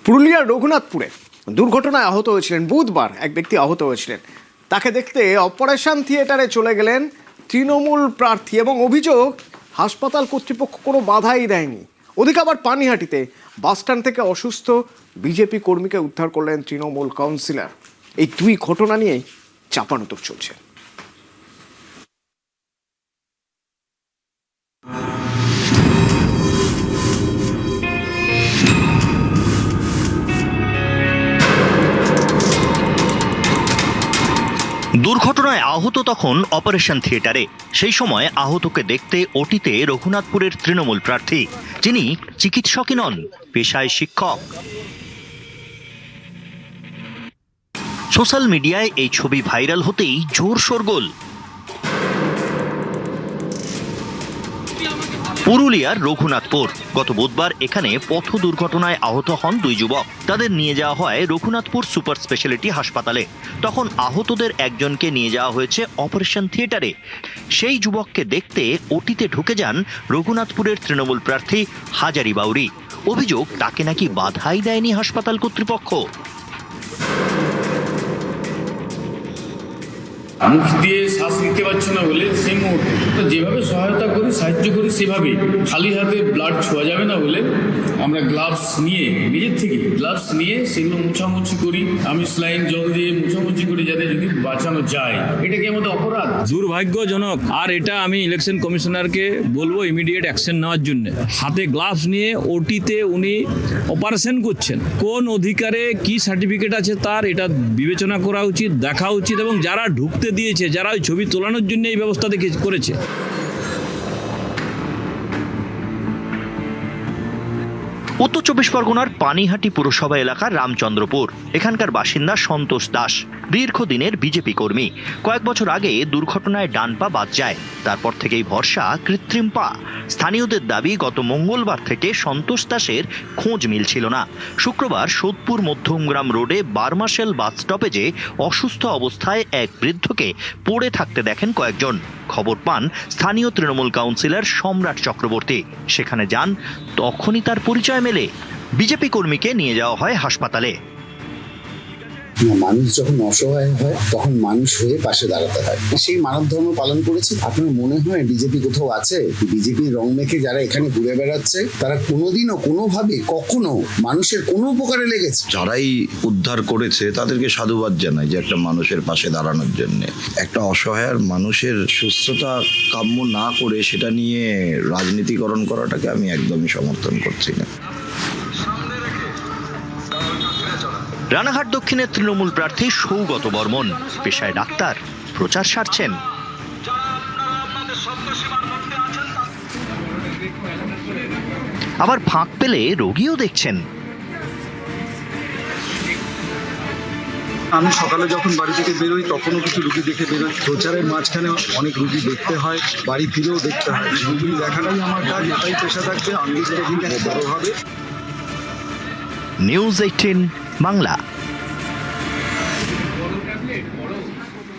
পুরুলিয়ার রঘুনাথপুরে দুর্ঘটনায় আহত হয়েছিলেন বুধবার এক ব্যক্তি আহত হয়েছিলেন। তাকে দেখতে অপারেশন থিয়েটারে চলে গেলেন তৃণমূল প্রার্থী এবং অভিযোগ হাসপাতাল কর্তৃপক্ষ কোনো বাধাই দেয়নি। ওদিকে আবার পানিহাটিতে বাসস্ট্যান্ড থেকে অসুস্থ বিজেপি কর্মীকে উদ্ধার করলেন তৃণমূল কাউন্সিলর। এই দুই ঘটনা নিয়েই চাপানোতর চলছে। দুর্ঘটনায় আহত তখন অপারেশন থিয়েটারে। সেই সময় আহতকে দেখতে ওটিতে রঘুনাথপুরের তৃণমূল প্রার্থী, যিনি চিকিৎসকই নন, পেশায় শিক্ষক। সোশ্যাল মিডিয়ায় এই ছবি ভাইরাল হতেই জোর শোরগোল। পুরুলিয়ার রঘুনাথপুর। গত বুধবার এখানে পথ দুর্ঘটনায় আহত হন দুই যুবক। তাদের নিয়ে যাওয়া হয় রঘুনাথপুর সুপার স্পেশালিটি হাসপাতালে। তখন আহতদের একজনকে নিয়ে যাওয়া হয়েছে অপারেশন থিয়েটারে। সেই যুবককে দেখতে ওটিতে ঢুকে যান রঘুনাথপুরের তৃণমূল প্রার্থী হাজারি বাউরি। অভিযোগ, তাকে নাকি বাধাই দেয়নি হাসপাতাল কর্তৃপক্ষ। মুখ দিয়ে শ্বাস নিতে পারছে না বলে সেই মুহূর্তে যেভাবে সহায়তা করি, সাহায্য করি, সেভাবেই খালি হাতে ব্লাড ছোঁয়া যাবে না বলে আমরা গ্লাভস নিয়ে, নিজের থেকে গ্লাভস নিয়ে সেগুলো মোছামুছি করি। আমি স্লাইন জল দিয়ে মোছামুছি করি যাতে যদি বাঁচানো যায়। এটা কি আমাদের অপরাধ? দুর্ভাগ্যজনক। আর এটা আমি ইলেকশন কমিশনারকে বলবো ইমিডিয়েট অ্যাকশন নেওয়ার জন্য। হাতে গ্লাভস নিয়ে ওটিতে উনি অপারেশন করছেন, কোন অধিকারে কি সার্টিফিকেট আছে তার, এটা বিবেচনা করা উচিত, দেখা উচিত। এবং যারা ঢুকতে দিয়েছে, যারা ওই ছবি তোলানোর জন্য এই ব্যবস্থা করেছে। উত্তর চব্বিশ পরগনার পানিহাটি পুরসভা এলাকার রামচন্দ্রপুর। এখানকার বাসিন্দা সন্তোষ দাস দীর্ঘদিনের বিজেপি কর্মী। কয়েক বছর আগে দুর্ঘটনায় ডান পা বাদ যায়। তারপর থেকেই ভরসা কৃত্রিম পা। স্থানীয়দের দাবি, গত মঙ্গলবার থেকে সন্তোষ দাসের খোঁজ মিলছিল না। শুক্রবার সোদপুর মধ্যমগ্রাম রোডে বারমাসেল বাস স্টপেজে অসুস্থ অবস্থায় এক বৃদ্ধকে পড়ে থাকতে দেখেন কয়েকজন। খবর পান স্থানীয় তৃণমূল কাউন্সিলর সম্রাট চক্রবর্তী। সেখানে যান, তখনই তার পরিচয় মেলে। বিজেপি কর্মীকে নিয়ে যাওয়া হয় হাসপাতালে। মানুষ যখন অসহায় হয় তখন মানুষ হয়ে পাশে দাঁড়াতে হয়, সেই মানব ধর্ম পালন করেছি। আপনার মনে হয় বিজেপি কোথাও আছে? বিজেপির রং মেখে যারা এখানে ঘুরে বেড়াচ্ছে তারা কোনোদিনও কোনোভাবে কখনো মানুষের কোনো উপকারে লেগেছে? যারাই উদ্ধার করেছে তাদেরকে সাধুবাদ জানাই যে একটা মানুষের পাশে দাঁড়ানোর জন্য। একটা অসহায় মানুষের সুস্থতা কাম্য না করে সেটা নিয়ে রাজনীতিকরণ করাটাকে আমি একদমই সমর্থন করছি না। রানাঘাট দক্ষিণের তৃণমূল প্রার্থী সৌগত বর্মন, পেশায় ডাক্তার, প্রচার সারছেন। আবার ফাঁক পেলে রোগীও দেখছেন। আমি সকালে যখন বাড়ি থেকে বেরোই তখনও কিছু রুগী দেখে বেরোই। প্রচারের মাঝখানে অনেক রুগী দেখতে হয়, বাড়ি ফিরেও দেখতে হয়। রুগী দেখাটাই আমার কাজ, এটাই পেশা থাকবে। আমি বড় হবে। নিউজ 18 বাংলা।